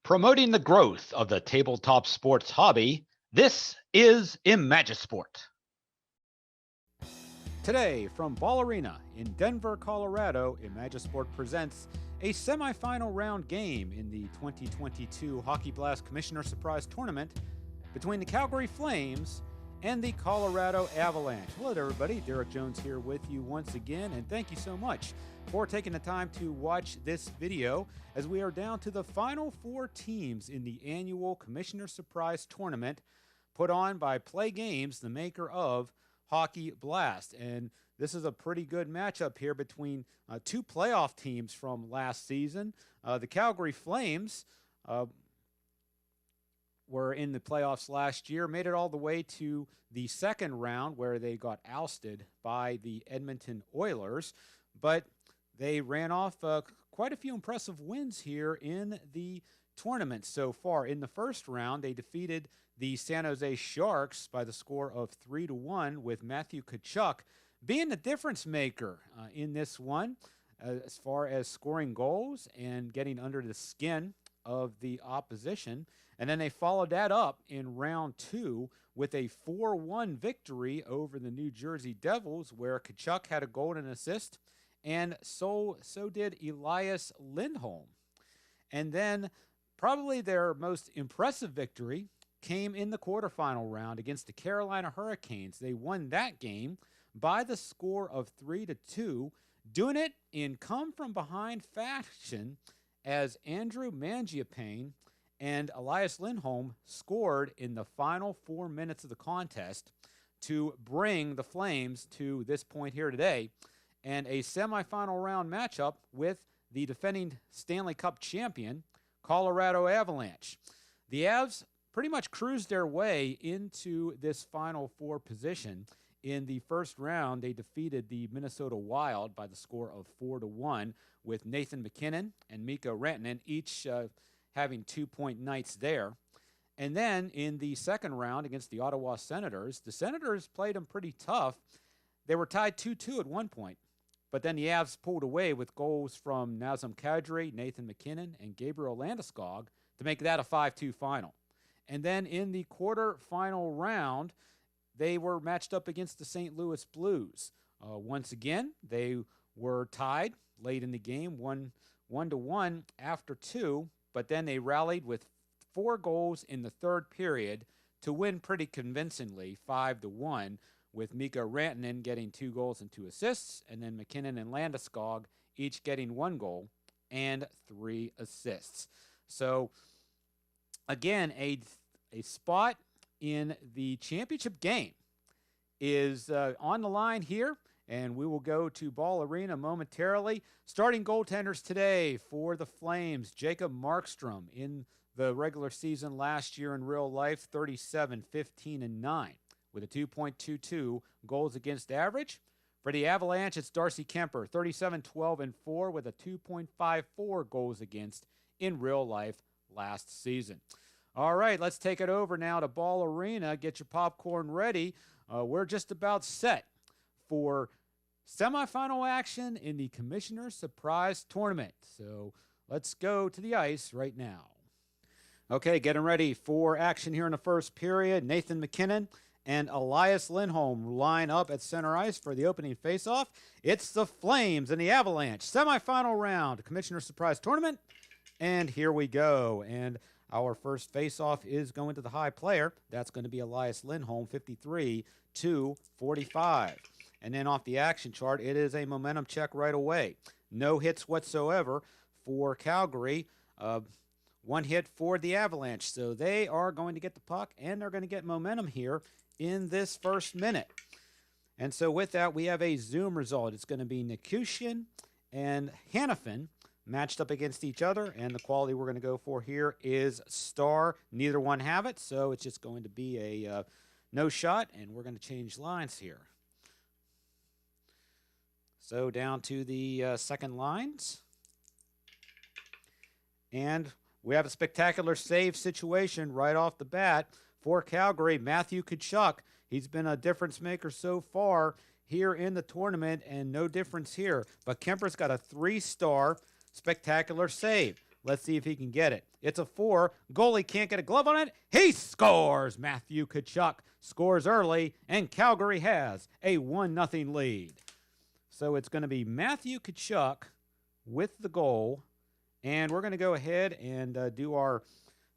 Promoting the growth of the tabletop sports hobby, this is Imagisport. Today, from Ball Arena in Denver, Colorado, Imagisport presents a semifinal round game in the 2022 Hockey Blast Commissioner Surprise Tournament between the Calgary Flames and the Colorado Avalanche. Hello there, everybody. Derek Jones here with you once again, and thank you so much for taking the time to watch this video as we are down to the final four teams in the annual Commissioner Surprise Tournament put on by PLAAY Games, the maker of Hockey Blast. And this is a pretty good matchup here between two playoff teams from last season. The Calgary Flames were in the playoffs last year, made it all the way to the second round where they got ousted by the Edmonton Oilers, but they ran off quite a few impressive wins here in the tournament so far. In the first round, they defeated the San Jose Sharks by the score of 3-1, with Matthew Tkachuk being the difference maker in this one as far as scoring goals and getting under the skin of the opposition. And then they followed that up in round two with a 4-1 victory over the New Jersey Devils, where Tkachuk had a goal and an assist, and so did Elias Lindholm. And then probably their most impressive victory came in the quarterfinal round against the Carolina Hurricanes. They won that game by the score of 3-2, doing it in come-from-behind fashion as Andrew Mangiapane and Elias Lindholm scored in the final 4 minutes of the contest to bring the Flames to this point here today, and a semifinal round matchup with the defending Stanley Cup champion, Colorado Avalanche. The Avs pretty much cruised their way into this Final Four position. In the first round, they defeated the Minnesota Wild by the score of 4-1, with Nathan MacKinnon and Mikko Rantanen each having 2-point nights there. And then in the second round against the Ottawa Senators, the Senators played them pretty tough. They were tied 2-2 at one point, but then the Avs pulled away with goals from Nazem Kadri, Nathan MacKinnon, and Gabriel Landeskog to make that a 5-2 final. And then in the quarterfinal round, they were matched up against the St. Louis Blues. Once again, they were tied late in the game, 1-1 after two, but then they rallied with 4 goals in the third period to win pretty convincingly, 5-1, with Mikko Rantanen getting 2 goals and 2 assists, and then MacKinnon and Landeskog each getting 1 goal and 3 assists. So, again, a spot in the championship game is on the line here, and we will go to Ball Arena momentarily. Starting goaltenders today for the Flames: Jacob Markstrom in the regular season last year in real life, 37, 15, and 9, with a 2.22 goals against average. For the Avalanche, it's Darcy Kemper, 37, 12, and 4, with a 2.54 goals against in real life last season. All right, let's take it over now to Ball Arena. Get your popcorn ready. We're just about set for semifinal action in the Commissioner Surprise Tournament. So let's go to the ice right now. Okay, getting ready for action here in the first period. Nathan MacKinnon and Elias Lindholm line up at center ice for the opening faceoff. It's the Flames and the Avalanche semifinal round, Commissioner Surprise Tournament. And here we go. And our first faceoff is going to the high player. That's going to be Elias Lindholm, 53-45. And then off the action chart, it is a momentum check right away. No hits whatsoever for Calgary. 1 hit for the Avalanche. So they are going to get the puck, and they're going to get momentum here in this first minute. And so with that, we have a Zoom result. It's going to be Nikushin and Hanifin matched up against each other, and the quality we're going to go for here is star. Neither one have it, so it's just going to be a no shot, and we're going to change lines here. So down to the second lines. And we have a spectacular save situation right off the bat for Calgary. Matthew Tkachuk, he's been a difference maker so far here in the tournament, and no difference here. But Kemper's got a 3-star spectacular save. Let's see if he can get it. It's a 4. Goalie can't get a glove on it. He scores! Matthew Tkachuk scores early, and Calgary has a 1-0 lead. So it's going to be Matthew Tkachuk with the goal. And we're going to go ahead and do our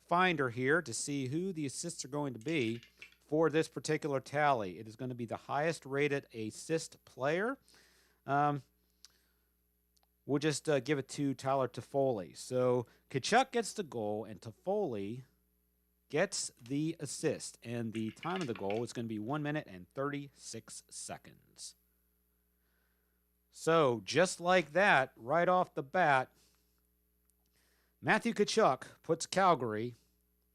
finder here to see who the assists are going to be for this particular tally. It is going to be the highest rated assist player. We'll just give it to Tyler Toffoli. So Tkachuk gets the goal, and Toffoli gets the assist. And the time of the goal is going to be 1 minute and 36 seconds. So just like that, right off the bat, Matthew Tkachuk puts Calgary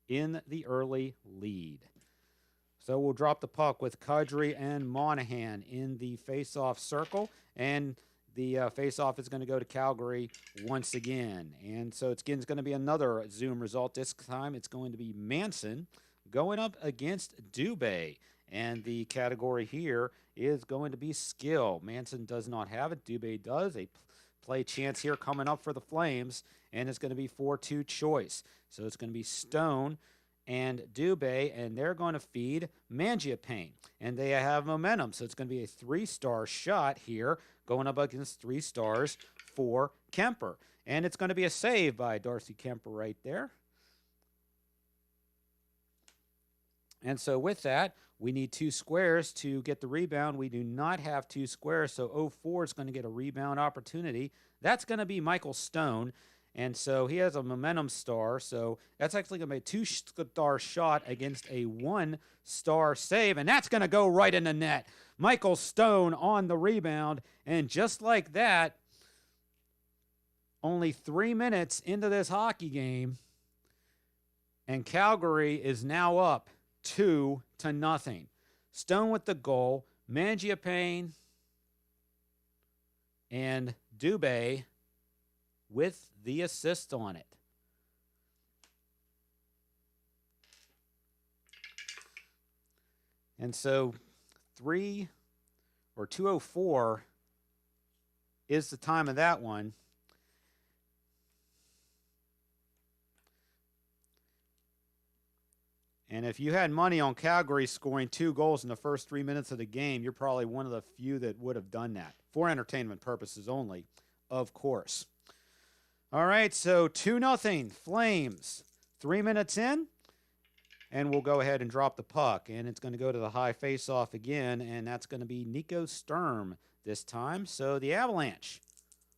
in the early lead. So we'll drop the puck with Kadri and Monahan in the face-off circle, and the face-off is going to go to Calgary once again. And so it's going to be another Zoom result. This time it's going to be Manson going up against Dubé. And the category here is going to be skill. Manson does not have it. Dubé does. A play chance here coming up for the Flames, and it's going to be 4-2 choice. So it's going to be Stone and Dubé, and they're going to feed Mangiapane. And they have momentum, so it's going to be a 3-star shot here going up against 3 stars for Kemper. And it's going to be a save by Darcy Kemper right there. And so with that, we need 2 squares to get the rebound. We do not have 2 squares, so 04 is going to get a rebound opportunity. That's going to be Michael Stone. And so he has a momentum star, so that's actually going to be a 2-star shot against a 1-star save, and that's going to go right in the net. Michael Stone on the rebound, and just like that, only 3 minutes into this hockey game, and Calgary is now up 2-0. Stone with the goal, Mangiapane and Dubé with the assist on it. And so 2:04 is the time of that one. And if you had money on Calgary scoring 2 goals in the first 3 minutes of the game, you're probably one of the few that would have done that. For entertainment purposes only, of course. All right, so 2-0 Flames. 3 minutes in, and we'll go ahead and drop the puck. And it's going to go to the high face-off again, and that's going to be Nico Sturm this time. So the Avalanche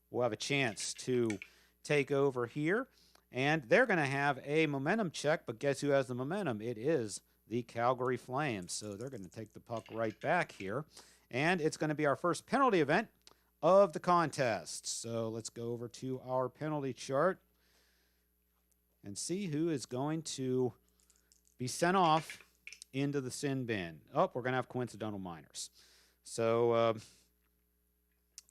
will have a chance to take over here. And they're going to have a momentum check, but guess who has the momentum? It is the Calgary Flames. So they're going to take the puck right back here. And it's going to be our first penalty event of the contest. So let's go over to our penalty chart and see who is going to be sent off into the sin bin. Oh, we're going to have coincidental minors. So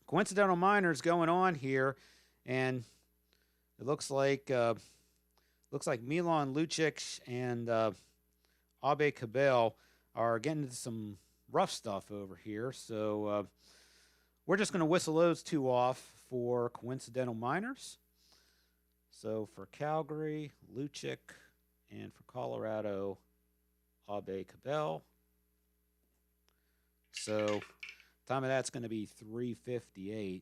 coincidental minors going on here, and it looks like Milan Lucic and Abe Cabell are getting into some rough stuff over here. So we're just going to whistle those 2 off for coincidental minors. So for Calgary, Lucic, and for Colorado, Abe Cabell. So time of that's going to be 3:58.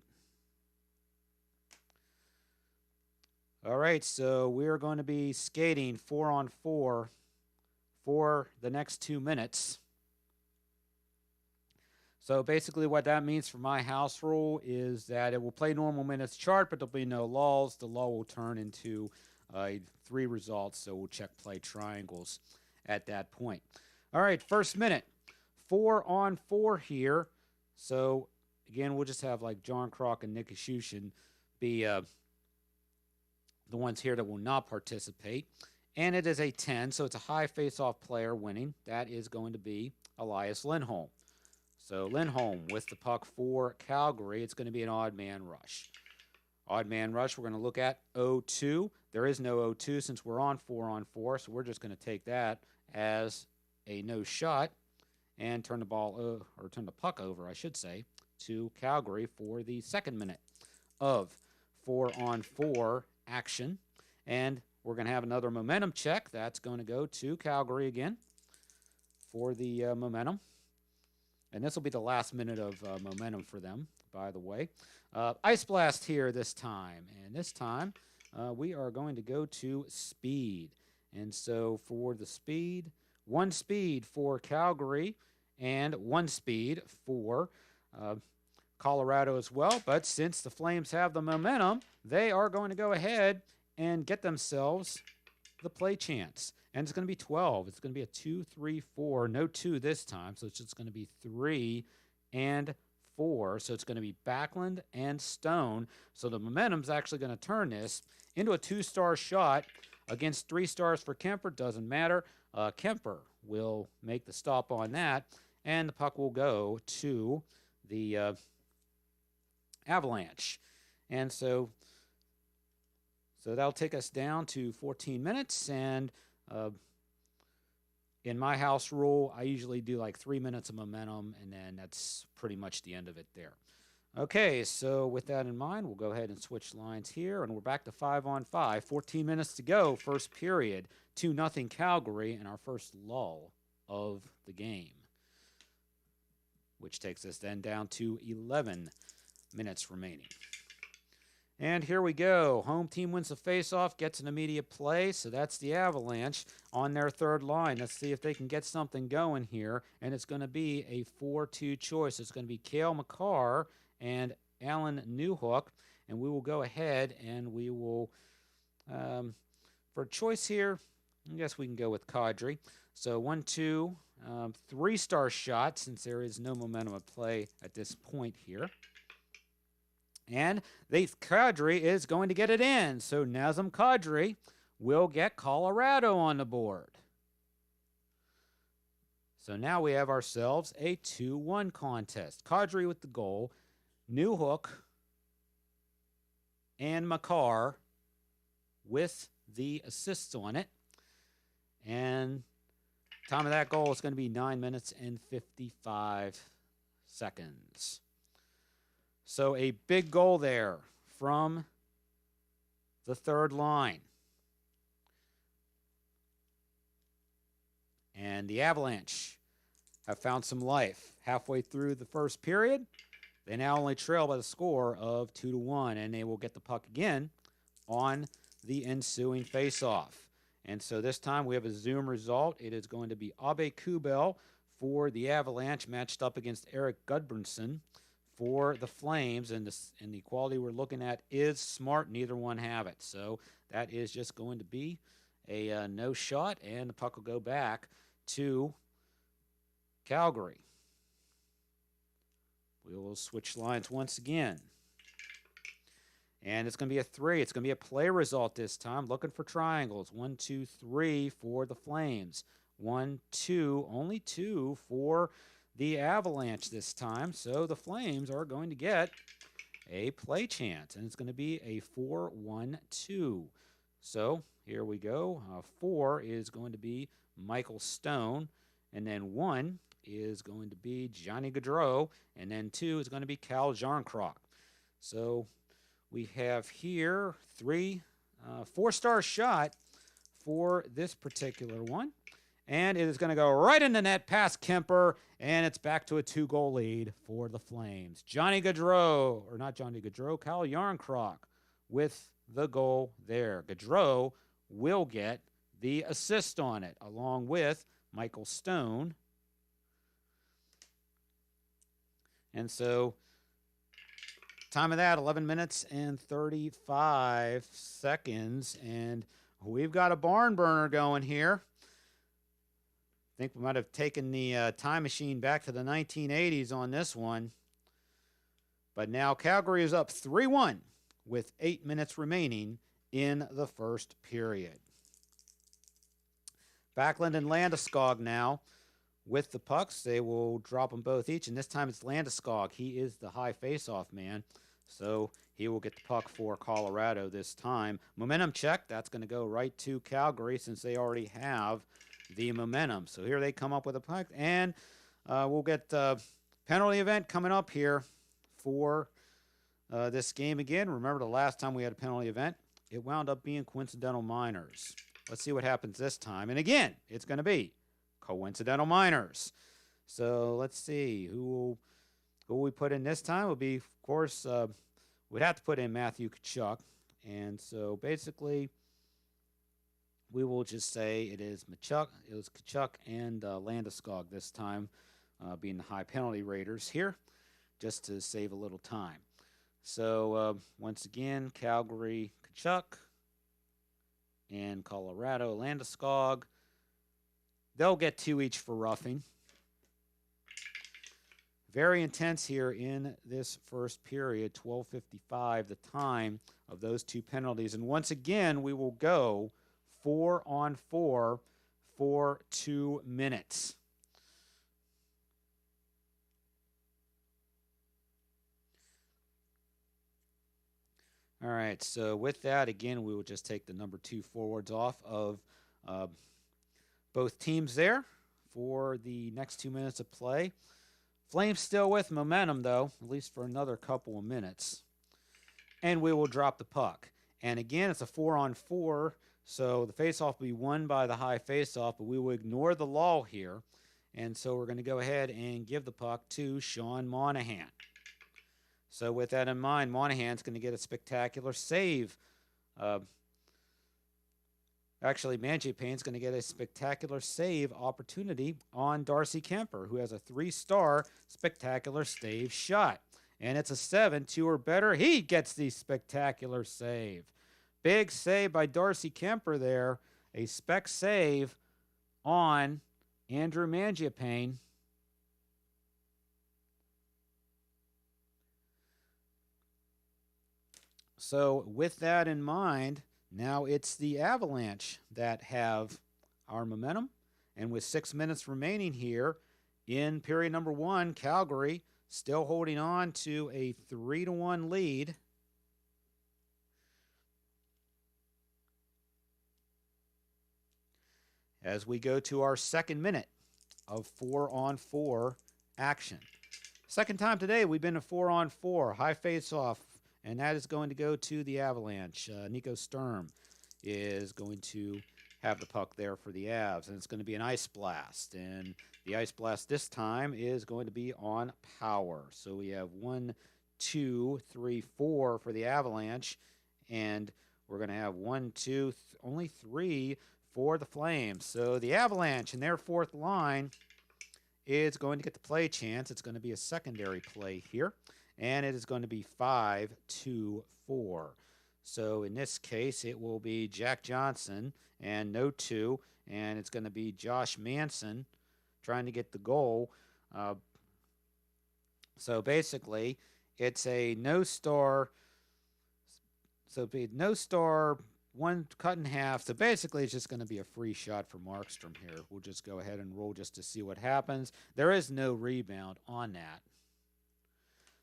All right, so we're going to be skating 4-on-4 for the next 2 minutes. So basically what that means for my house rule is that it will play normal minutes chart, but there'll be no lulls. The lull will turn into 3 results, so we'll check play triangles at that point. All right, first minute, 4-on-4 here. So again, we'll just have like John Krok and Nick Ashushin be the ones here that will not participate. And it is a 10, so it's a high face-off player winning. That is going to be Elias Lindholm. So Lindholm with the puck for Calgary. It's going to be an odd man rush. Odd man rush, we're going to look at 0-2. There is no 0-2 since we're on 4-on-4, so we're just going to take that as a no shot and turn the puck over, I should say, to Calgary for the second minute of 4-on-4 action. And we're going to have another momentum check. That's going to go to Calgary again for the momentum. And this will be the last minute of momentum for them, by the way. Ice Blast here this time. And this time, we are going to go to speed. And so for the speed, 1 speed for Calgary and 1 speed for Colorado as well. But since the Flames have the momentum, they are going to go ahead and get themselves the play chance. And it's going to be 12. It's going to be a 2, 3, 4. No 2 this time. So it's just going to be 3 and 4. So it's going to be Backlund and Stone. So the momentum's actually going to turn this into a 2-star shot against 3 stars for Kemper. Doesn't matter. Kemper will make the stop on that. And the puck will go to the Avalanche. And so that'll take us down to 14 minutes. And in my house rule, I usually do like 3 minutes of momentum, and then that's pretty much the end of it there. Okay, so with that in mind, we'll go ahead and switch lines here, and we're back to 5-on-5. 14 minutes to go, first period, 2-0 Calgary, and our first lull of the game, which takes us then down to 11 minutes remaining. And here we go. Home team wins the faceoff, gets an immediate play. So that's the Avalanche on their third line. Let's see if they can get something going here. And it's going to be a 4-2 choice. It's going to be Cale Makar and Alan Newhook. And we will go ahead and we will, for choice here, I guess we can go with Kadri. So 1-2, 3-star shot since there is no momentum at play at this point here. And the Kadri is going to get it in. So Nazem Kadri will get Colorado on the board. So now we have ourselves a 2-1 contest. Kadri with the goal. Newhook and Makar with the assists on it. And time of that goal is going to be 9 minutes and 55 seconds. So a big goal there from the third line. And the Avalanche have found some life. Halfway through the first period, they now only trail by the score of 2-1, and they will get the puck again on the ensuing faceoff. And so this time we have a Zoom result. It is going to be Abe Kubel for the Avalanche matched up against Eric Gudbranson for the Flames, and the quality we're looking at is smart. Neither one have it. So that is just going to be a no shot, and the puck will go back to Calgary. We will switch lines once again. And it's going to be a 3. It's going to be a play result this time. Looking for triangles. 1, 2, 3 for the Flames. 1, 2, only 2 for the Avalanche this time. So the Flames are going to get a play chance, and it's going to be a 4-1-2. So here we go. 4 is going to be Michael Stone, and then 1 is going to be Johnny Gaudreau, and then 2 is going to be Cal Jarnkrok. So we have here 4-star shot for this particular one. And it is going to go right in the net past Kemper, and it's back to a 2-goal lead for the Flames. Johnny Gaudreau, or not Johnny Gaudreau, Cal Jarnkrok with the goal there. Gaudreau will get the assist on it, along with Michael Stone. And so, time of that, 11 minutes and 35 seconds, and we've got a barn burner going here. I think we might have taken the time machine back to the 1980s on this one. But now Calgary is up 3-1 with 8 minutes remaining in the first period. Backlund and Landeskog now with the pucks. They will drop them both each, and this time it's Landeskog. He is the high face-off man, so he will get the puck for Colorado this time. Momentum check, that's going to go right to Calgary since they already have the momentum. So here they come up with a puck, and we'll get penalty event coming up here for this game again. Remember the last time we had a penalty event, it wound up being Coincidental Miners. Let's see what happens this time. And again, it's going to be Coincidental Miners. So let's see who we put in this time. Will be, of course, we'd have to put in Matthew Kachuk. And so basically, we will just say it was Kachuk and Landeskog this time, being the high penalty raiders here, just to save a little time. So once again, Calgary Kachuk and Colorado Landeskog. They'll get 2 each for roughing. Very intense here in this first period, 12:55, the time of those 2 penalties. And once again, we will go 4-on-4 for 2 minutes. All right, so with that, again, we will just take the number 2 forwards off of both teams there for the next 2 minutes of play. Flames still with momentum, though, at least for another couple of minutes. And we will drop the puck. And again, it's a 4-on-4, so the faceoff will be won by the high faceoff, but we will ignore the lull here. And so we're going to go ahead and give the puck to Sean Monahan. So with that in mind, Monahan's going to get a spectacular save. Actually, Mangiapane's going to get a spectacular save opportunity on Darcy Kemper, who has a 3-star spectacular save shot. And it's a 7, 2 or better. He gets the spectacular save. Big save by Darcy Kemper there. A spec save on Andrew Mangiapane. So with that in mind, now it's the Avalanche that have our momentum. And with 6 minutes remaining here in period number 1, Calgary still holding on to a 3-1 lead. As we go to our second minute of 4-on-4 action. Second time today, we've been a 4-on-4, high face-off, and that is going to go to the Avalanche. Nico Sturm is going to have the puck there for the Avs, and it's going to be an ice blast. And the ice blast this time is going to be on power. So we have 1, 2, 3, 4 for the Avalanche, and we're going to have 1, 2, only 3 for the Flames. So the Avalanche in their fourth line is going to get the play chance. It's going to be a secondary play here. And it is going to be 5-2-4. So in this case, it will be Jack Johnson and no 2. And it's going to be Josh Manson trying to get the goal. So basically, it's a no-star. So it'd be no-star, 1 cut in half. So basically, it's just going to be a free shot for Markstrom here. We'll just go ahead and roll just to see what happens. There is no rebound on that.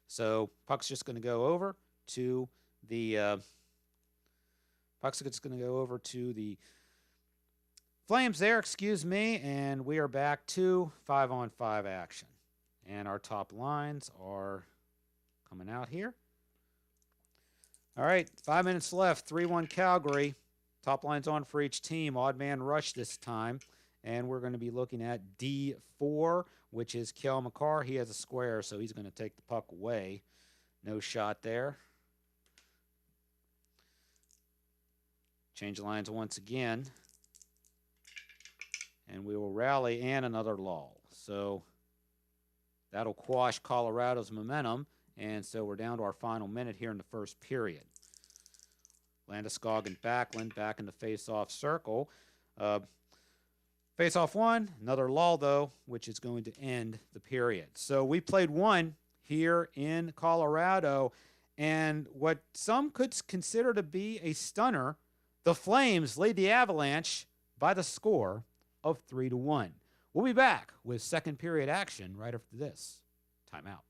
So puck's just going to go over to the Flames there, excuse me, and we are back to 5-on-5 action. And our top lines are coming out here. All right, 5 minutes left, 3-1 Calgary. Top lines on for each team, odd man rush this time. And we're going to be looking at D4, which is Kel McCarr. He has a square, so he's going to take the puck away. No shot there. Change lines once again. And we will rally and another lull. So that'll quash Colorado's momentum. And so we're down to our final minute here in the first period. Landeskog and Backlund back in the face-off circle. Face-off 1, another lull, though, which is going to end the period. So we played 1 here in Colorado, and what some could consider to be a stunner, the Flames lead the Avalanche by the score of 3-1. We'll be back with second period action right after this timeout.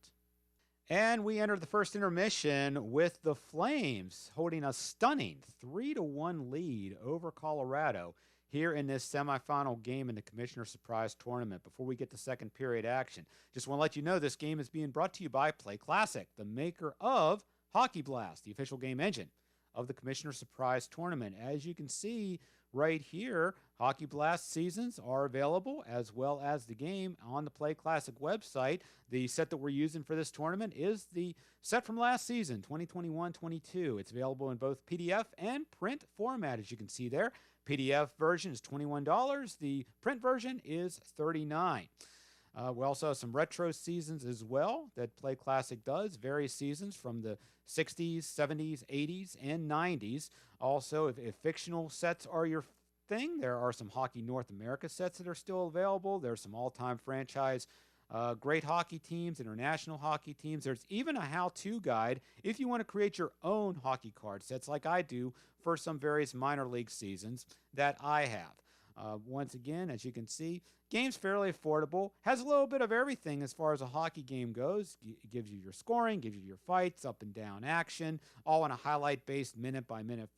And we enter the first intermission with the Flames holding a stunning 3-1 lead over Colorado here in this semifinal game in the Commissioner Surprise Tournament. Before we get to second period action, just want to let you know this game is being brought to you by Play Classic, the maker of Hockey Blast, the official game engine of the Commissioner Surprise Tournament. As you can see right here, Hockey Blast seasons are available, as well as the game on the Play Classic website. The set that we're using for this tournament is the set from last season, 2021-22. It's available in both PDF and print format, as you can see there. PDF version is $21. The print version is $39. We also have some retro seasons as well that Play Classic does, various seasons from the 60s, 70s, 80s, and 90s. Also, if fictional sets are your thing, there are some Hockey North America sets that are still available. There's some all-time franchise great hockey teams, international hockey teams. There's even a how-to guide if you want to create your own hockey card sets like I do for some various minor league seasons that I have. Once again, as you can see, game's fairly affordable, has a little bit of everything as far as a hockey game goes. It gives you your scoring, gives you your fights, up and down action, all in a highlight-based minute-by-minute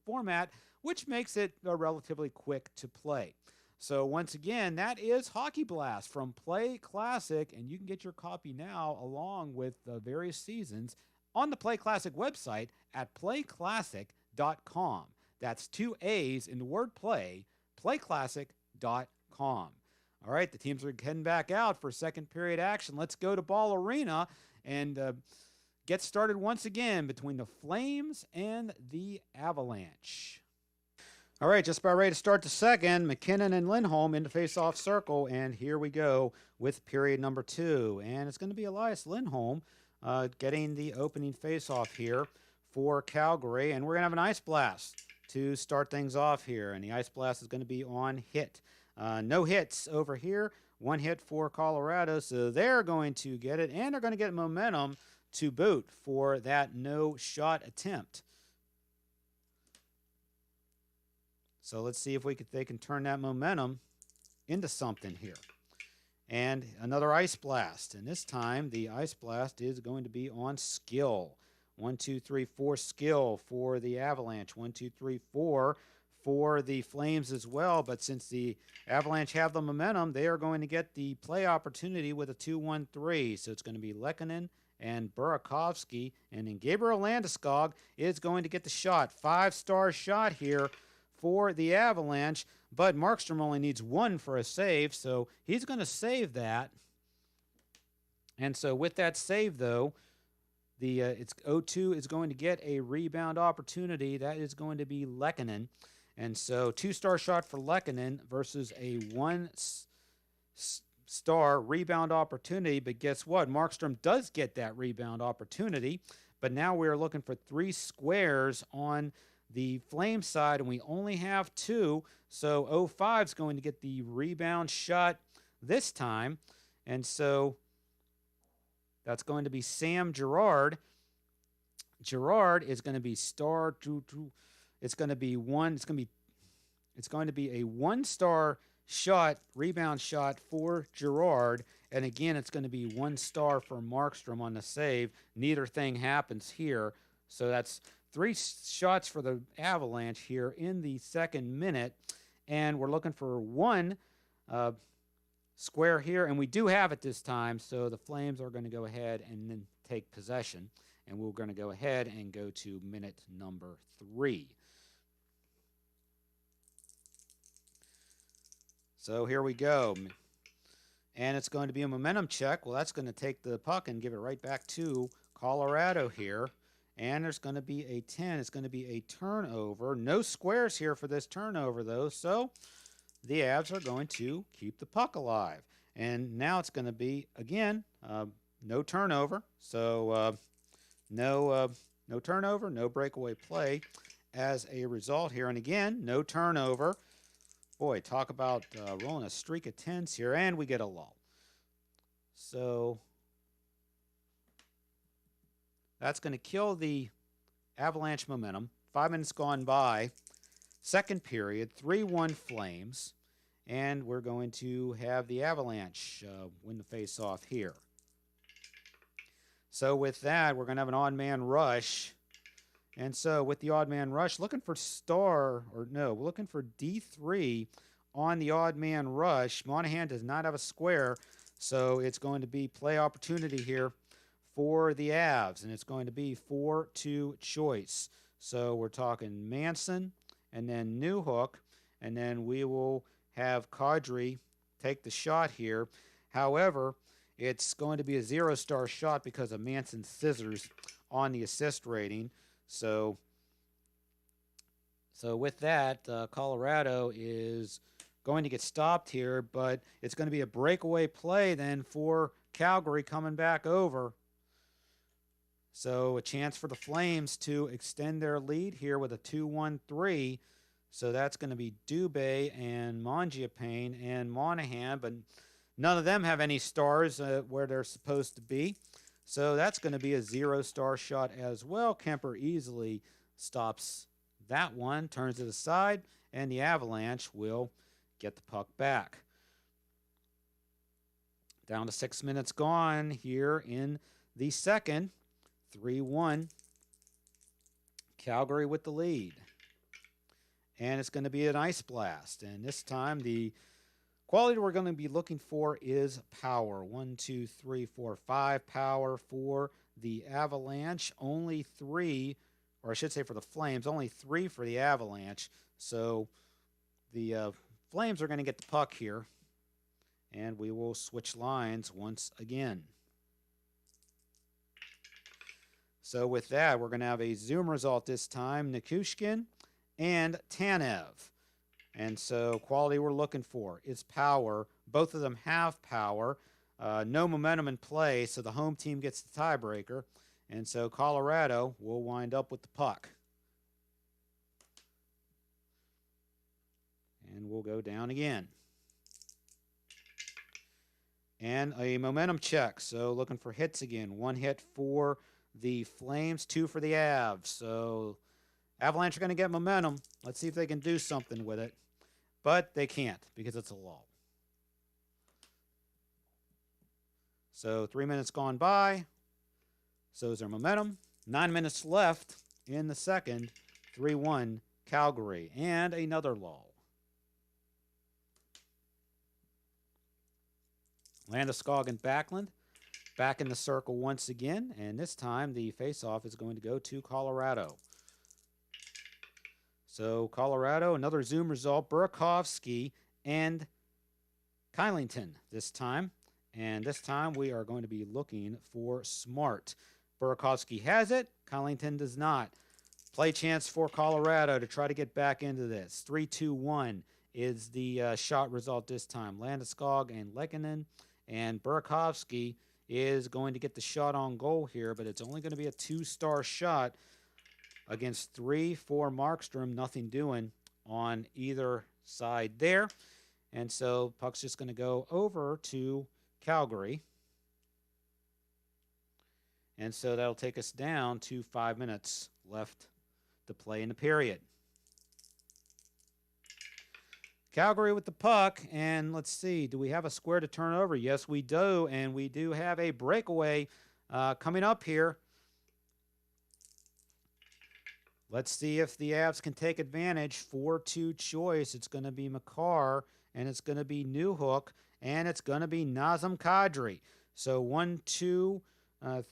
format, which makes it relatively quick to play. So once again, that is Hockey Blast from Play Classic, and you can get your copy now along with the various seasons on the Play Classic website at playclassic.com. That's 2 A's in the word play, playclassic.com. All right, the teams are heading back out for second period action. Let's go to Ball Arena and get started once again between the Flames and the Avalanche. All right, just about ready to start the second. McKinnon and Lindholm in the face-off circle, and here we go with period number 2. And it's going to be Elias Lindholm getting the opening face-off here for Calgary, and we're going to have an ice blast to start things off here, and the ice blast is going to be on hit. No hits over here, 1 hit for Colorado, so they're going to get it, and they're going to get momentum to boot for that no-shot attempt. So let's see if they can turn that momentum into something here. And another ice blast. And this time the ice blast is going to be on skill. 1, 2, 3, 4 skill for the Avalanche. 1, 2, 3, 4 for the Flames as well. But since the Avalanche have the momentum, they are going to get the play opportunity with a 2-1-3. So it's going to be Lehkonen and Burakovsky. And then Gabriel Landeskog is going to get the shot. 5-star shot here for the Avalanche, but Markstrom only needs 1 for a save, so he's going to save that. And so with that save, though, it's 0-2 is going to get a rebound opportunity. That is going to be Lehkonen. And so 2-star shot for Lehkonen versus a 1-star rebound opportunity. But guess what? Markstrom does get that rebound opportunity, but now we're looking for 3 squares on the Flame side, and we only have 2, so 0-5 is going to get the rebound shot this time, and so that's going to be Sam Girard. Girard is going to be star. It's going to be a 1-star shot, rebound shot for Girard, and again, it's going to be 1 star for Markstrom on the save. Neither thing happens here, so that's 3 shots for the Avalanche here in the second minute, and we're looking for 1 square here, and we do have it this time, so the Flames are going to go ahead and then take possession, and we're going to go ahead and go to minute number 3. So here we go, and it's going to be a momentum check. Well, that's going to take the puck and give it right back to Colorado here. And there's going to be a 10. It's going to be a turnover. No squares here for this turnover, though. So the Avs are going to keep the puck alive. And now it's going to be, again, no turnover. So no turnover, no breakaway play as a result here. And again, no turnover. Boy, talk about rolling a streak of 10s here. And we get a lull. So that's going to kill the Avalanche momentum. 5 minutes gone by. Second period, 3-1 Flames. And we're going to have the Avalanche win the face-off here. So with that, we're going to have an odd man rush. And so with the odd man rush, looking for we're looking for D3 on the odd man rush. Monahan does not have a square, so it's going to be play opportunity here for the Avs, and it's going to be 4-2 choice. So we're talking Manson and then Newhook, and then we will have Kadri take the shot here. However, it's going to be a 0-star shot because of Manson's scissors on the assist rating. So with that, Colorado is going to get stopped here, but it's going to be a breakaway play then for Calgary coming back over. So a chance for the Flames to extend their lead here with a 2-1-3. So that's going to be Dubé and Mangiapane and Monahan, but none of them have any stars where they're supposed to be. So that's going to be a 0-star shot as well. Kemper easily stops that one, turns it aside, and the Avalanche will get the puck back. Down to 6 minutes gone here in the second. 3-1. Calgary with the lead. And it's going to be an ice blast. And this time the quality we're going to be looking for is power. 1, 2, 3, 4, 5 power for the Avalanche. Only 3, or I should say for the Flames, only 3 for the Avalanche. So the Flames are going to get the puck here. And we will switch lines once again. So with that, we're going to have a Zoom result this time. Nikushkin and Tanev. And so quality we're looking for is power. Both of them have power. No momentum in play, so the home team gets the tiebreaker. And so Colorado will wind up with the puck. And we'll go down again. And a momentum check. So looking for hits again. 1 hit for the Flames, 2 for the Avs. So Avalanche are going to get momentum. Let's see if they can do something with it. But they can't because it's a lull. So 3 minutes gone by. So is their momentum. 9 minutes left in the second. 3-1 Calgary. And another lull. Landeskog and Backlund back in the circle once again, and this time the faceoff is going to go to Colorado. So Colorado, another Zoom result, Burakovsky and Kylington this time. And this time we are going to be looking for Smart. Burakovsky has it, Kylington does not. Play chance for Colorado to try to get back into this. 3-2-1 is the shot result this time. Landeskog and Lehkonen, and Burakovsky is going to get the shot on goal here, but it's only going to be a 2-star shot against 3 for Markstrom. Nothing doing on either side there. And so puck's just going to go over to Calgary. And so that'll take us down to 5 minutes left to play in the period. Calgary with the puck, and let's see, do we have a square to turn over? Yes, we do, and we do have a breakaway coming up here. Let's see if the Avs can take advantage. 4-2 choice. It's going to be Makar, and it's going to be Newhook, and it's going to be Nazem Kadri. So 1, 2,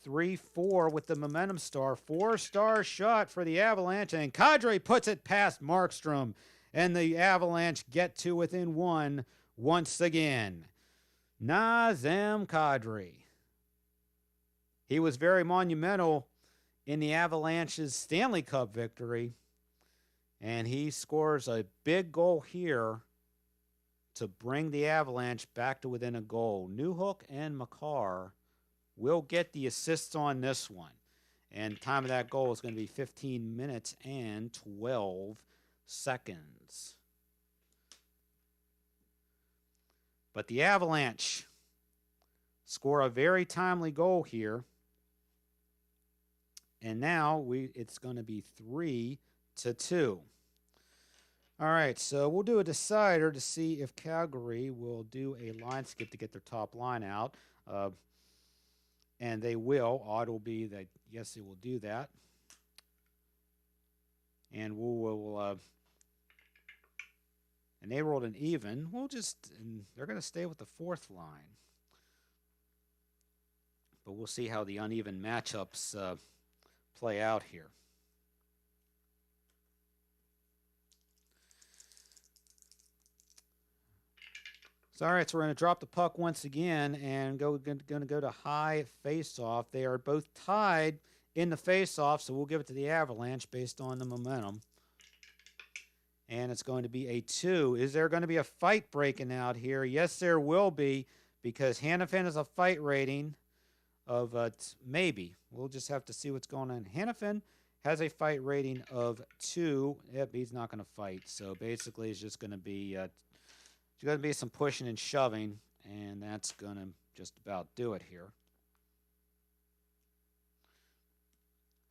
3, 4 with the momentum star. 4-star shot for the Avalanche, and Kadri puts it past Markstrom. And the Avalanche get to within 1 once again. Nazem Kadri. He was very monumental in the Avalanche's Stanley Cup victory. And he scores a big goal here to bring the Avalanche back to within a goal. Newhook and Makar will get the assists on this one. And time of that goal is going to be 15 minutes and 12 seconds. But the Avalanche score a very timely goal here. And now it's going to be 3-2. All right, so we'll do a decider to see if Calgary will do a line skip to get their top line out. And they will. Odd will be that, yes, they will do that. And we'll and they rolled an even. And they're going to stay with the fourth line. But we'll see how the uneven matchups play out here. So, all right, so we're going to drop the puck once again and going to go to high face-off. They are both tied in the face-off, so we'll give it to the Avalanche based on the momentum. And it's going to be a 2. Is there going to be a fight breaking out here? Yes, there will be, because Hannafin has a fight rating of maybe. We'll just have to see what's going on. Hannafin has a fight rating of 2. Yep, he's not going to fight. So basically, it's just going to be some pushing and shoving, and that's going to just about do it here.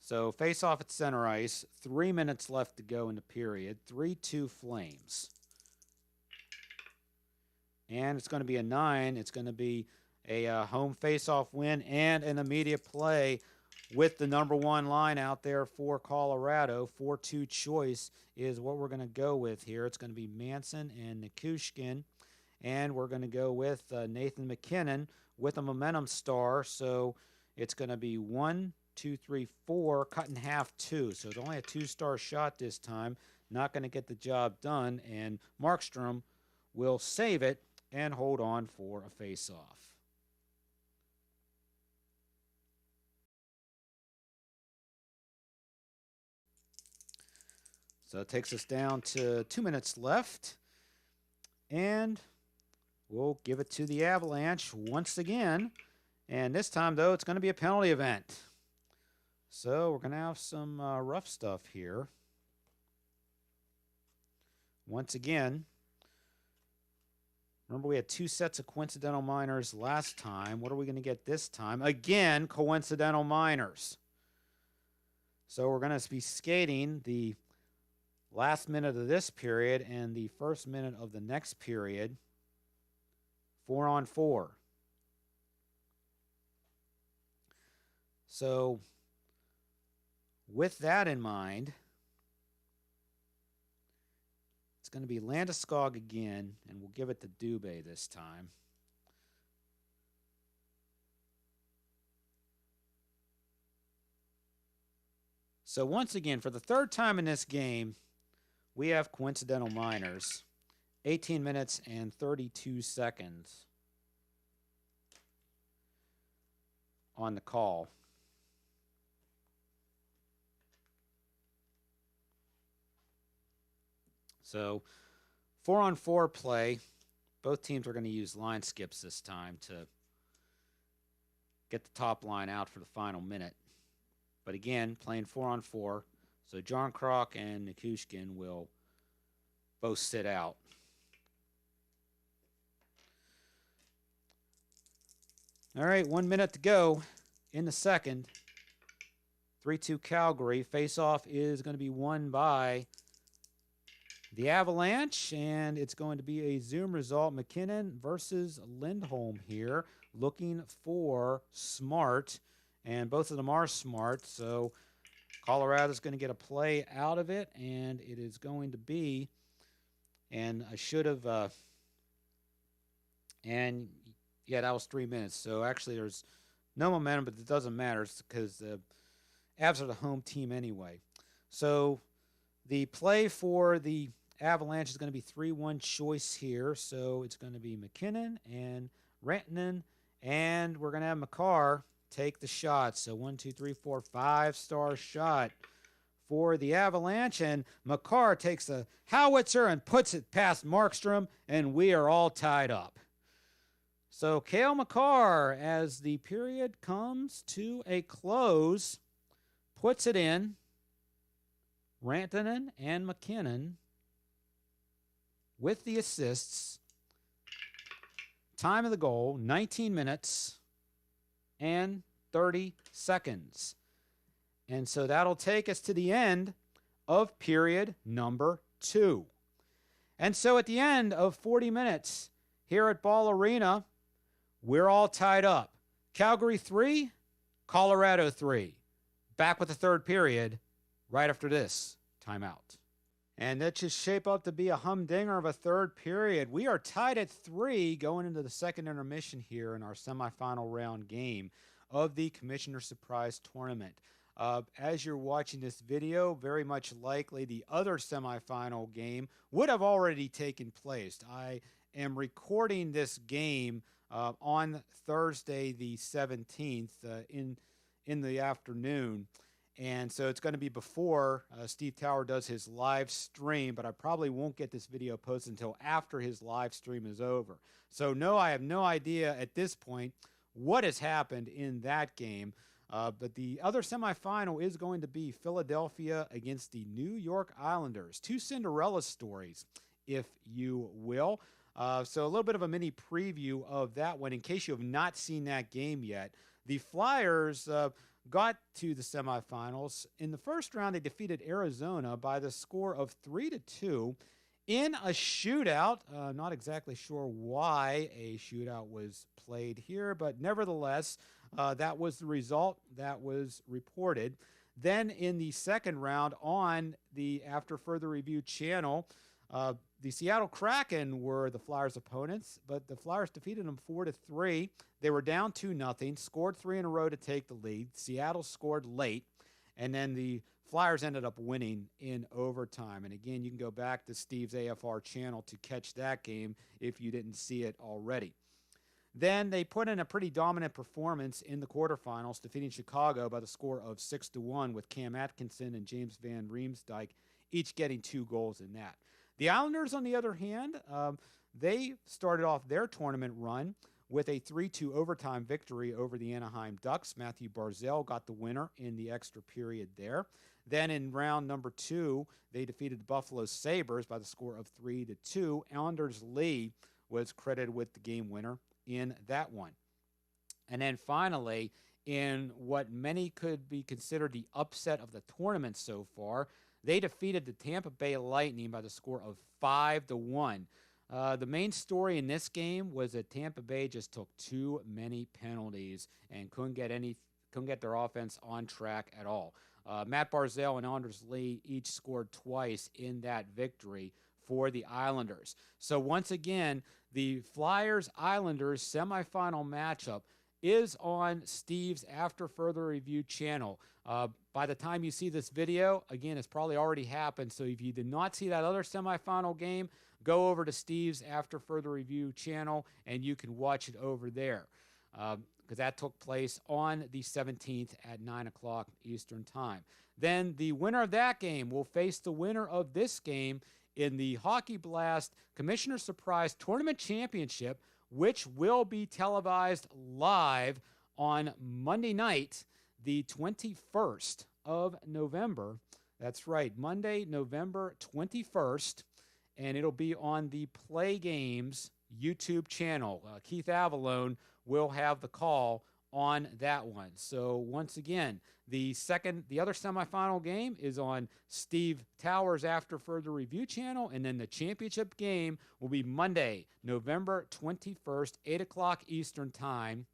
So face off at center ice. 3 minutes left to go in the period. 3-2 Flames. And it's going to be a 9. It's going to be a home face-off win and an immediate play with the number 1 line out there for Colorado. 4-2 choice is what we're going to go with here. It's going to be Manson and Nikushkin. And we're going to go with Nathan McKinnon with a momentum star. So it's going to be 1, 2, 3, 4, cut in half 2. So it's only a 2-star shot this time. Not going to get the job done. And Markstrom will save it and hold on for a face-off. So it takes us down to 2 minutes left. And we'll give it to the Avalanche once again. And this time, though, it's going to be a penalty event. So we're going to have some rough stuff here. Once again, remember we had 2 sets of coincidental minors last time. What are we going to get this time? Again, coincidental minors. So we're going to be skating the last minute of this period and the first minute of the next period. 4-on-4. So with that in mind, it's going to be Landeskog again, and we'll give it to Dubé this time. So once again, for the 3rd time in this game, we have coincidental minors. 18 minutes and 32 seconds on the call. So 4-on-4 play. Both teams are going to use line skips this time to get the top line out for the final minute. But again, playing 4-on-4. So John Krok and Nikushkin will both sit out. All right, 1 minute to go in the second. 3-2 Calgary. Face-off is going to be won by the Avalanche, and it's going to be a Zoom result. McKinnon versus Lindholm here, looking for Smart, and both of them are Smart, so Colorado's going to get a play out of it, and it is going to be, and I should have, and yeah, that was 3 minutes, so actually there's no momentum, but it doesn't matter because the Avs are the home team anyway. So the play for the Avalanche is going to be 3-1 choice here. So it's going to be McKinnon and Rantanen, and we're going to have Makar take the shot. So 1, 2, 3, 4, 5-star shot for the Avalanche, and Makar takes the howitzer and puts it past Markstrom, and we are all tied up. So Cale Makar, as the period comes to a close, puts it in. Rantanen and McKinnon with the assists. Time of the goal, 19 minutes and 30 seconds. And so that'll take us to the end of period number 2. And so at the end of 40 minutes here at Ball Arena, we're all tied up. Calgary 3, Colorado 3. Back with the third period right after this timeout. And that just shape up to be a humdinger of a third period. We are tied at 3 going into the second intermission here in our semifinal round game of the Commissioner Surprise Tournament. As you're watching this video, very much likely the other semifinal game would have already taken place. I am recording this game on Thursday the 17th in the afternoon. And so it's going to be before Steve Tower does his live stream, but I probably won't get this video posted until after his live stream is over. So no, I have no idea at this point what has happened in that game. But the other semifinal is going to be Philadelphia against the New York Islanders. Two Cinderella stories, if you will. So a little bit of a mini preview of that one in case you have not seen that game yet. The Flyers got to the semifinals. In the first round, they defeated Arizona by the score of 3-2 in a shootout. Not exactly sure why a shootout was played here, but nevertheless, that was the result that was reported. Then in the second round on the After Further Review channel, the Seattle Kraken were the Flyers' opponents, but the Flyers defeated them 4-3. They were down 2-0, scored 3 in a row to take the lead. Seattle scored late, and then the Flyers ended up winning in overtime. And again, you can go back to Steve's AFR channel to catch that game if you didn't see it already. Then they put in a pretty dominant performance in the quarterfinals, defeating Chicago by the score of 6-1 with Cam Atkinson and James Van Riemsdyk each getting 2 goals in that. The Islanders, on the other hand, they started off their tournament run with a 3-2 overtime victory over the Anaheim Ducks. Matthew Barzal got the winner in the extra period there. Then in round number 2, they defeated the Buffalo Sabres by the score of 3-2. Anders Lee was credited with the game winner in that one. And then finally, in what many could be considered the upset of the tournament so far, they defeated the Tampa Bay Lightning by the score of 5-1. The main story in this game was that Tampa Bay just took too many penalties and couldn't get their offense on track at all. Matt Barzal and Anders Lee each scored twice in that victory for the Islanders. So once again, the Flyers-Islanders semifinal matchup is on Steve's After Further Review channel. By the time you see this video, again, it's probably already happened. So if you did not see that other semifinal game, go over to Steve's After Further Review channel and you can watch it over there. Because that took place on the 17th at 9 o'clock Eastern Time. Then the winner of that game will face the winner of this game in the Hockey Blast Commissioner Surprise Tournament Championship, which will be televised live on Monday night, the 21st of November. That's right, Monday, November 21st, and it'll be on the PLAAY Games YouTube channel. Keith Avallone will have the call on that one. So once again, the other semifinal game is on Steve Towers' After Further Review channel, and then the championship game will be Monday, November 21st, 8 o'clock Eastern Time,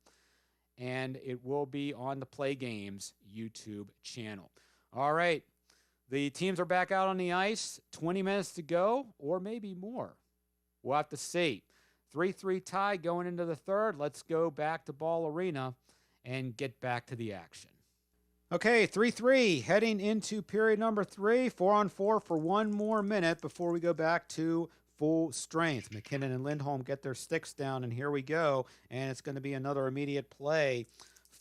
and it will be on the PLAAY Games YouTube channel. All right, the teams are back out on the ice, 20 minutes to go, or maybe more. We'll have to see. 3-3 tie going into the third. Let's go back to Ball Arena and get back to the action. Okay, 3-3 heading into period number 3, 4-on-4 for one more minute before we go back to full strength. McKinnon and Lindholm get their sticks down, and here we go. And it's going to be another immediate play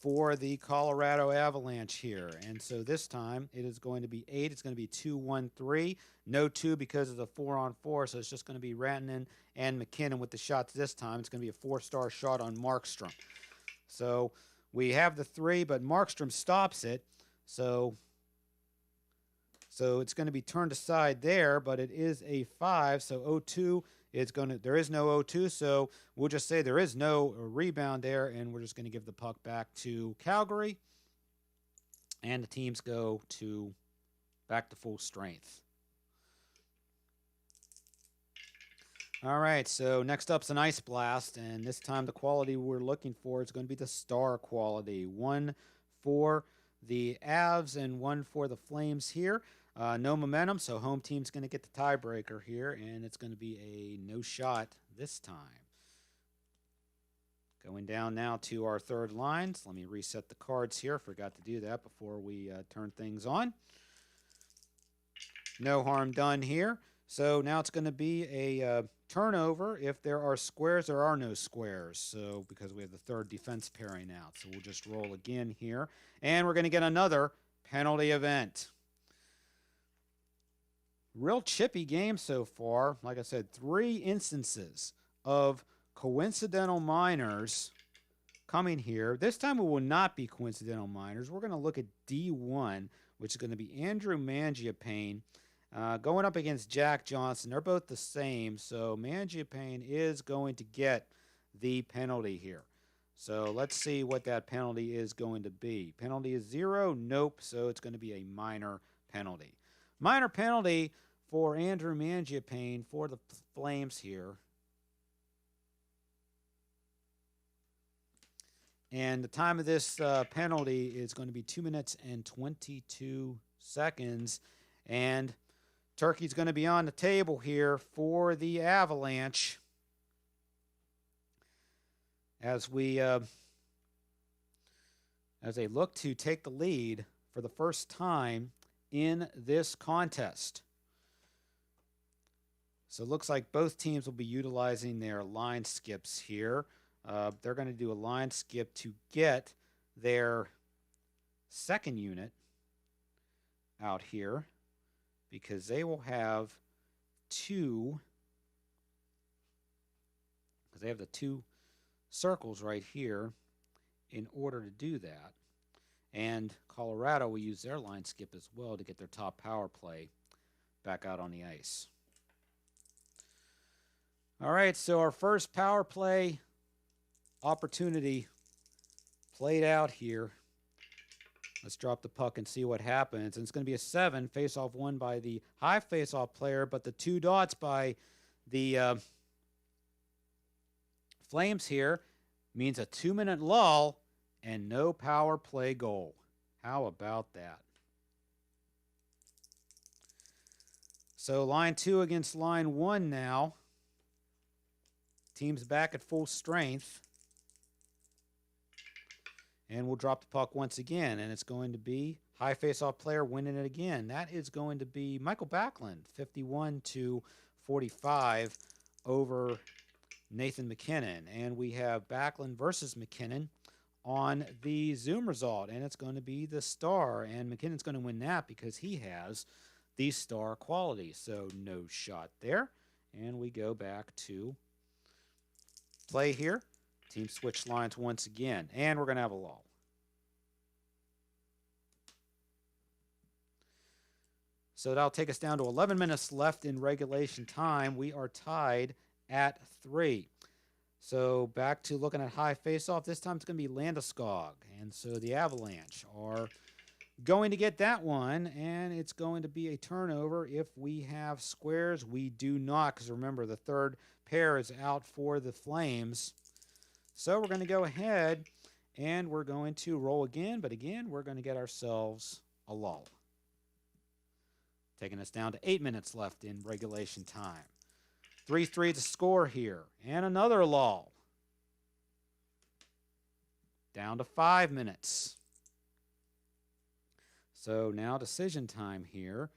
for the Colorado Avalanche here. And so this time it is going to be 8. It's going to be 2-1-3. No 2 because of the 4-on-4, so it's just going to be Rantanen and McKinnon with the shots this time. It's going to be a 4-star shot on Markstrom. So we have the 3, but Markstrom stops it. So it's going to be turned aside there, but it is a 5. So 0-2 is going to, there is no 0-2. So we'll just say there is no rebound there, and we're just going to give the puck back to Calgary. And the teams go back to full strength. All right, so next up's an ice blast, and this time the quality we're looking for is going to be the star quality. 1 for the Avs and 1 for the Flames here. No momentum, so home team's going to get the tiebreaker here, and it's going to be a no shot this time. Going down now to our third lines. Let me reset the cards here. Forgot to do that before we turn things on. No harm done here. So now it's going to be a turnover. If there are squares, there are no squares. So because we have the third defense pairing out. So we'll just roll again here. And we're going to get another penalty event. Real chippy game so far. Like I said, 3 instances of coincidental minors coming here. This time it will not be coincidental minors. We're going to look at D1, which is going to be Andrew Mangiapane going up against Jack Johnson. They're both the same, so Mangiapane is going to get the penalty here. So let's see what that penalty is going to be. Penalty is 0. Nope, so it's going to be a minor penalty. Minor penalty for Andrew Mangiapane for the Flames here. And the time of this penalty is going to be 2 minutes and 22 seconds. And Turkey's going to be on the table here for the Avalanche as they look to take the lead for the first time in this contest. So it looks like both teams will be utilizing their line skips here. They're going to do a line skip to get their second unit out here because they will have 2, because they have the 2 circles right here in order to do that. And Colorado will use their line skip as well to get their top power play back out on the ice. All right, so our first power play opportunity played out here. Let's drop the puck and see what happens. And it's going to be a 7, face-off won by the high face-off player, but the 2 dots by the Flames here means a 2-minute lull and no power play goal. How about that? So line 2 against line 1 now. Team's back at full strength. And we'll drop the puck once again, and it's going to be high face-off player winning it again. That is going to be Michael Backlund, 51-45 over Nathan MacKinnon. And we have Backlund versus MacKinnon on the Zoom result, and it's going to be the star. And MacKinnon's going to win that because he has the star quality. So no shot there. And we go back to play here. Team switch lines once again, and we're going to have a lull. So that'll take us down to 11 minutes left in regulation time. We are tied at 3. So back to looking at high faceoff. This time it's going to be Landeskog, and so the Avalanche are going to get that one, and it's going to be a turnover. If we have squares, we do not, because remember, the third pair is out for the Flames. So we're going to go ahead and we're going to roll again, but again, we're going to get ourselves a lull. Taking us down to 8 minutes left in regulation time. 3-3 to score here, and another lull. Down to 5 minutes. So now decision time here,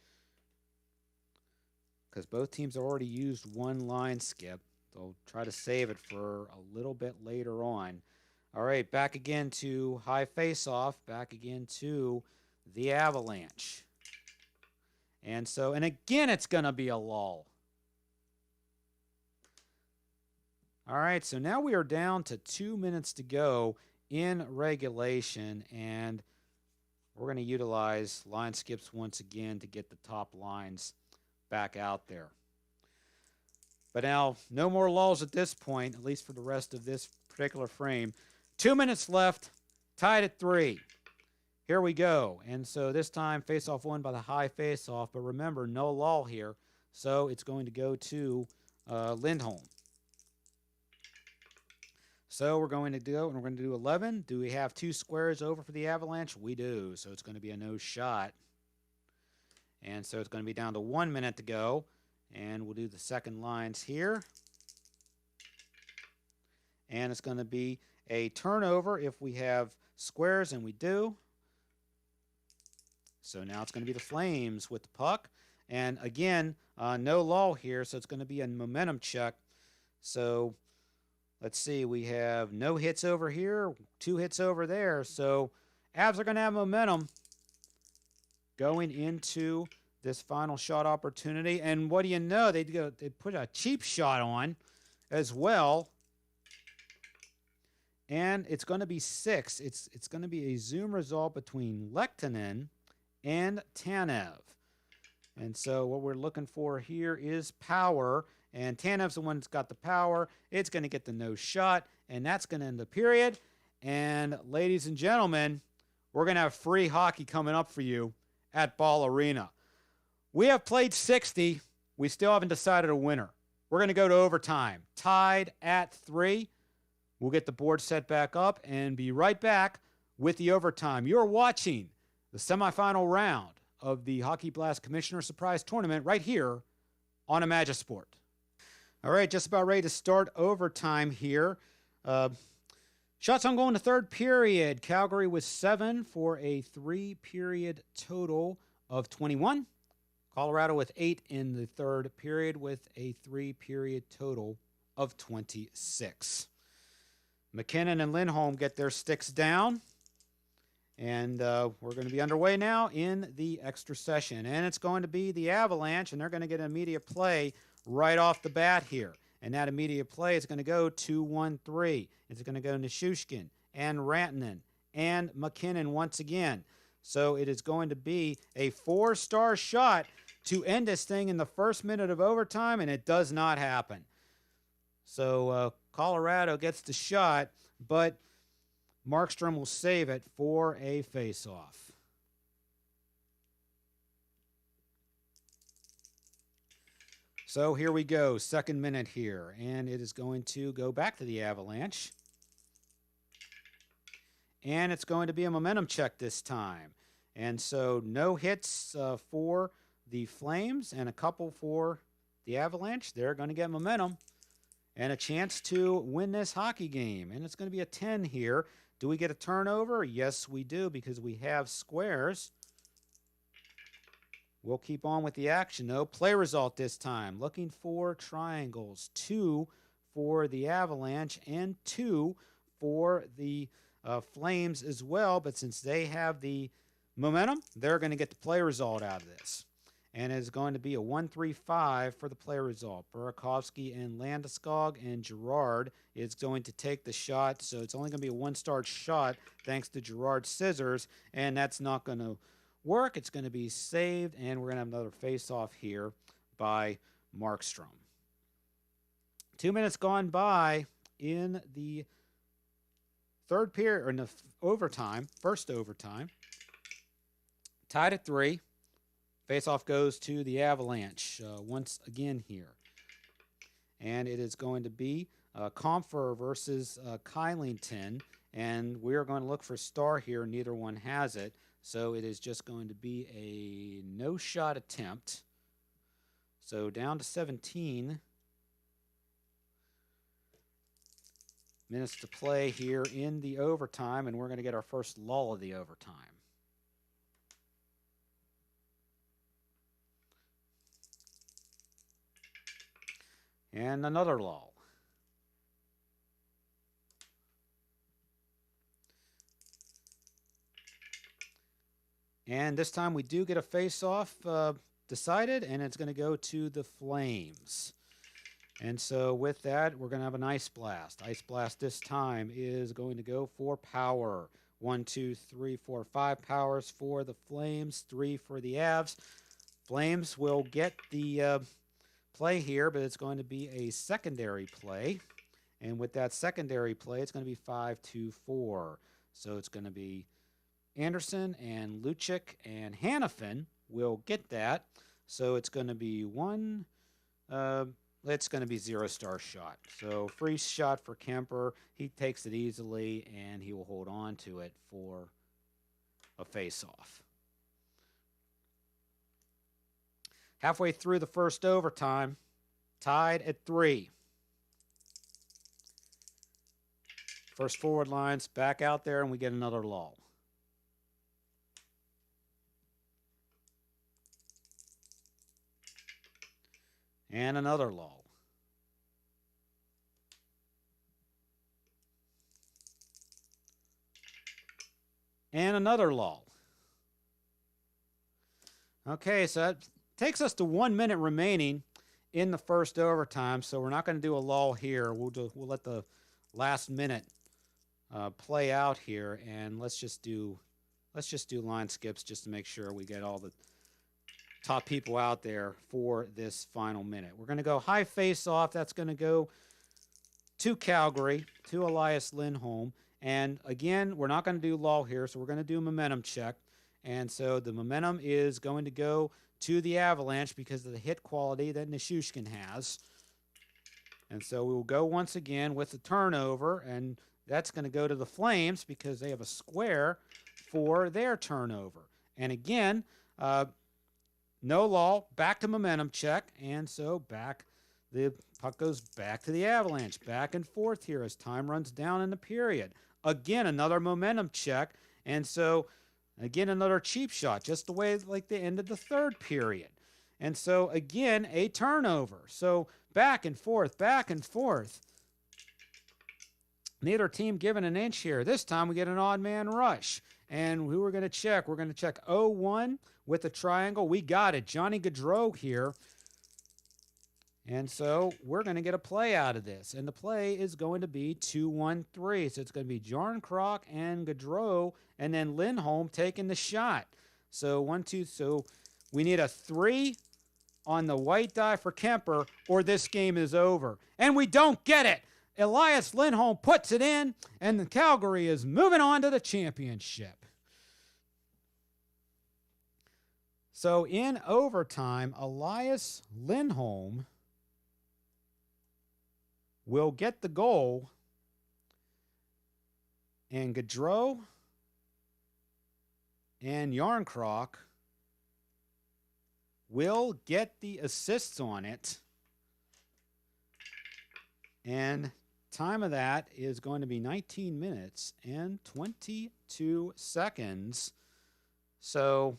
because both teams have already used one line skip. They'll try to save it for a little bit later on. All right, back again to high face-off, back again to the Avalanche. And again, it's going to be a lull. All right, so now we are down to 2 minutes to go in regulation, and we're going to utilize line skips once again to get the top lines back out there. But now, no more lulls at this point, at least for the rest of this particular frame. 2 minutes left, tied at 3. Here we go. And so this time, face-off won by the high face-off. But remember, no lull here. So it's going to go to Lindholm. So we're going to go, and we're going to do 11. Do we have 2 squares over for the Avalanche? We do. So it's going to be a no shot. And so it's going to be down to 1 minute to go. And we'll do the second lines here. And it's going to be a turnover if we have squares, and we do. So now it's going to be the Flames with the puck. And again, no lull here, so it's going to be a momentum check. So let's see, we have no hits over here, 2 hits over there. So Avs are going to have momentum going into this final shot opportunity. And what do you know? They put a cheap shot on as well. And it's going to be 6. It's going to be a Zoom result between Lehtinen and Tanev. And so what we're looking for here is power. And Tanev's the one that's got the power. It's going to get the no shot. And that's going to end the period. And ladies and gentlemen, we're going to have free hockey coming up for you at Ball Arena. We have played 60. We still haven't decided a winner. We're going to go to overtime. Tied at 3. We'll get the board set back up and be right back with the overtime. You're watching the semifinal round of the Hockey Blast Commissioner Surprise Tournament right here on Imagisport. All right, just about ready to start overtime here. Shots on goal in the third period. Calgary was 7 for a 3-period total of 21. Colorado with 8 in the third period with a 3-period total of 26. McKinnon and Lindholm get their sticks down. And we're going to be underway now in the extra session. And it's going to be the Avalanche, and they're going to get an immediate play right off the bat here. And that immediate play is going to go 2-1-3. It's going to go Nichushkin and Rantanen and McKinnon once again. So it is going to be a 4-star shot to end this thing in the first minute of overtime, and it does not happen. So Colorado gets the shot, but Markstrom will save it for a face-off. So here we go, second minute here, and it is going to go back to the Avalanche. And it's going to be a momentum check this time. And so no hits for the Flames and a couple for the Avalanche. They're going to get momentum and a chance to win this hockey game. And it's going to be a 10 here. Do we get a turnover? Yes, we do, because we have squares. We'll keep on with the action, though. Play result this time. Looking for triangles. 2 for the Avalanche and 2 for the Flames as well. But since they have the momentum, they're going to get the play result out of this. And it's going to be a 1-3-5 for the play result. Burakovsky and Landeskog and Girard is going to take the shot. So it's only going to be a 1-star shot thanks to Girard's scissors. And that's not going to work. It's going to be saved. And we're going to have another face-off here by Markstrom. 2 minutes gone by in the third period, or in the overtime, first overtime. Tied at 3. Face-off goes to the Avalanche once again here. And it is going to be Comfer versus Kylington. And we're going to look for star here. Neither one has it. So it is just going to be a no-shot attempt. So down to 17 minutes to play here in the overtime. And we're going to get our first lull of the overtime. And another lull. And this time we do get a face-off decided, and it's going to go to the Flames. And so with that, we're going to have an ice blast. Ice blast this time is going to go for power. 1, 2, 3, 4, 5 powers for the Flames, 3 for the Avs. Flames will get the play here, but it's going to be a secondary play. And with that secondary play, it's going to be 5-2-4. So it's going to be Anderson and Lucic and Hanifin will get that. So it's going to be it's going to be 0-star shot. So free shot for Kemper. He takes it easily, and he will hold on to it for a face-off. Halfway through the first overtime, tied at 3. First forward lines back out there, and we get another lull. And another lull. And another lull. Okay, so that takes us to 1 minute remaining in the first overtime. So we're not going to do a lull here. We'll let the last minute play out here, and let's just do line skips just to make sure we get all the top people out there for this final minute. We're going to go high face-off. That's going to go to Calgary, to Elias Lindholm. And again, we're not going to do lull here, so we're going to do a momentum check. And so the momentum is going to go to the Avalanche because of the hit quality that Nichushkin has. And so we will go once again with the turnover, and that's going to go to the Flames because they have a square for their turnover. And again, no lull, back to momentum check, and so back, the puck goes back to the Avalanche, back and forth here as time runs down in the period. Again, another momentum check, and so again, another cheap shot, just the way like they ended the third period. And so again, a turnover. So back and forth, back and forth. Neither team given an inch here. This time we get an odd man rush. And who we're going to check? We're going to check 0-1 with the triangle. We got it. Johnny Gaudreau here. And so we're going to get a play out of this. And the play is going to be 2-1-3. So it's going to be Jarnkrok and Gaudreau, and then Lindholm taking the shot. So 1-2. So we need a 3 on the white die for Kemper, or this game is over. And we don't get it. Elias Lindholm puts it in, and the Calgary is moving on to the championship. So in overtime, Elias Lindholm will get the goal, and Gaudreau and Jarnkrok will get the assists on it. And time of that is going to be 19 minutes and 22 seconds. So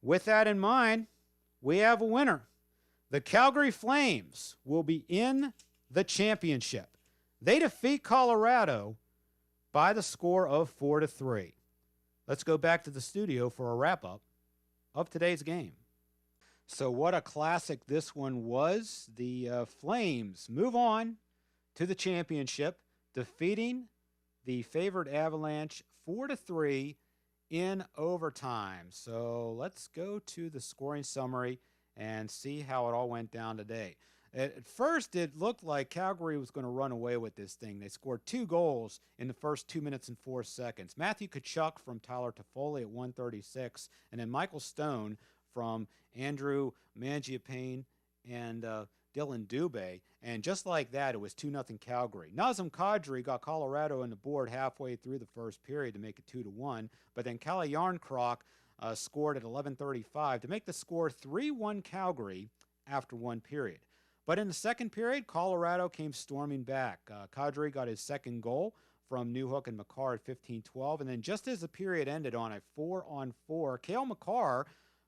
with that in mind, we have a winner. The Calgary Flames will be in the championship. They defeat Colorado by the score of 4-3. Let's go back to the studio for a wrap-up of today's game. So what a classic this one was. The Flames move on to the championship, defeating the favored Avalanche 4-3 in overtime. So let's go to the scoring summary and see how it all went down today. At first, it looked like Calgary was going to run away with this thing. They scored 2 goals in the first 2 minutes and 4 seconds. Matthew Tkachuk from Tyler Toffoli at 1:36, and then Michael Stone from Andrew Mangiapane and Dylan Dubé. And just like that, it was 2-0 Calgary. Nazem Kadri got Colorado on the board halfway through the first period to make it 2-1. But then Kalle Jarnkrok scored at 11:35 to make the score 3-1 Calgary after 1 period. But in the second period, Colorado came storming back. Kadri got his second goal from Newhook and Makar at 15-12. And then just as the period ended on a 4-on-4, Cale Makar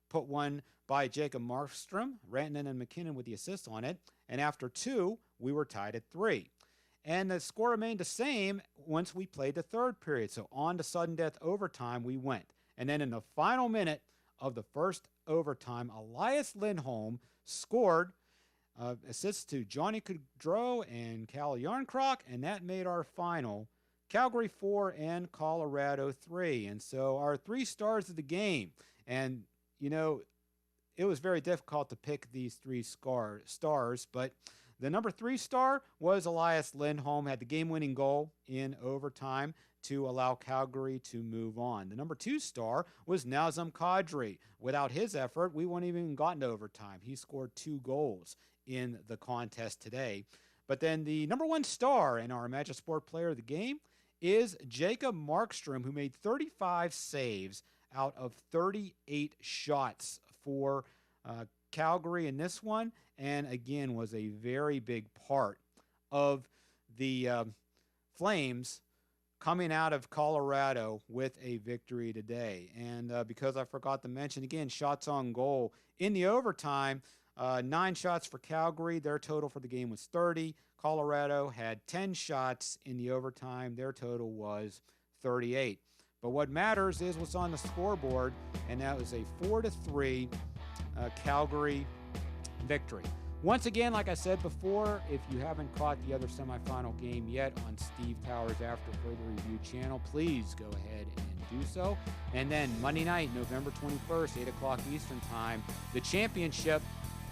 put one by Jacob Markstrom, Rantanen and McKinnon with the assist on it. And after 2, we were tied at 3. And the score remained the same once we played the third period. So on to sudden death overtime we went. And then in the final minute of the first overtime, Elias Lindholm scored assists to Johnny Gaudreau and Kalle Jarnkrok, and that made our final Calgary 4 and Colorado 3. And so our 3 stars of the game. And, you know, it was very difficult to pick these 3 stars, but the number 3 star was Elias Lindholm, had the game-winning goal in overtime to allow Calgary to move on. The number 2 star was Nazem Kadri. Without his effort, we wouldn't even gotten to overtime. He scored 2 goals in the contest today. But then the number 1 star in our Magisport player of the game is Jacob Markstrom, who made 35 saves out of 38 shots for Calgary in this one, and again was a very big part of the Flames coming out of Colorado with a victory today. And because I forgot to mention again, shots on goal in the overtime, 9 shots for Calgary. Their total for the game was 30. Colorado had 10 shots in the overtime. Their total was 38. But what matters is what's on the scoreboard, and that was a 4-3 Calgary victory. Once again, like I said before, if you haven't caught the other semifinal game yet on Steve Towers' After Further Review channel, please go ahead and do so. And then Monday night, November 21st, 8 o'clock Eastern Time, the championship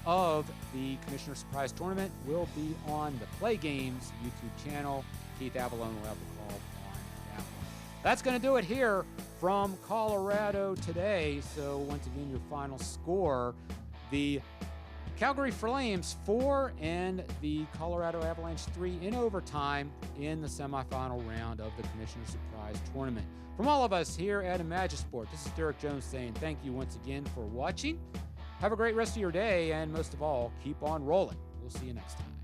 of the Commissioner Surprise Tournament will be on the PLAAY Games YouTube channel. Keith Avallone will have the call on that one. That's going to do it here from Colorado today. So once again, your final score, the Calgary Flames 4 and the Colorado Avalanche 3 in overtime in the semifinal round of the Commissioner Surprise Tournament. From all of us here at Imagisport, this is Derek Jones saying thank you once again for watching. Have a great rest of your day, and most of all, keep on rolling. We'll see you next time.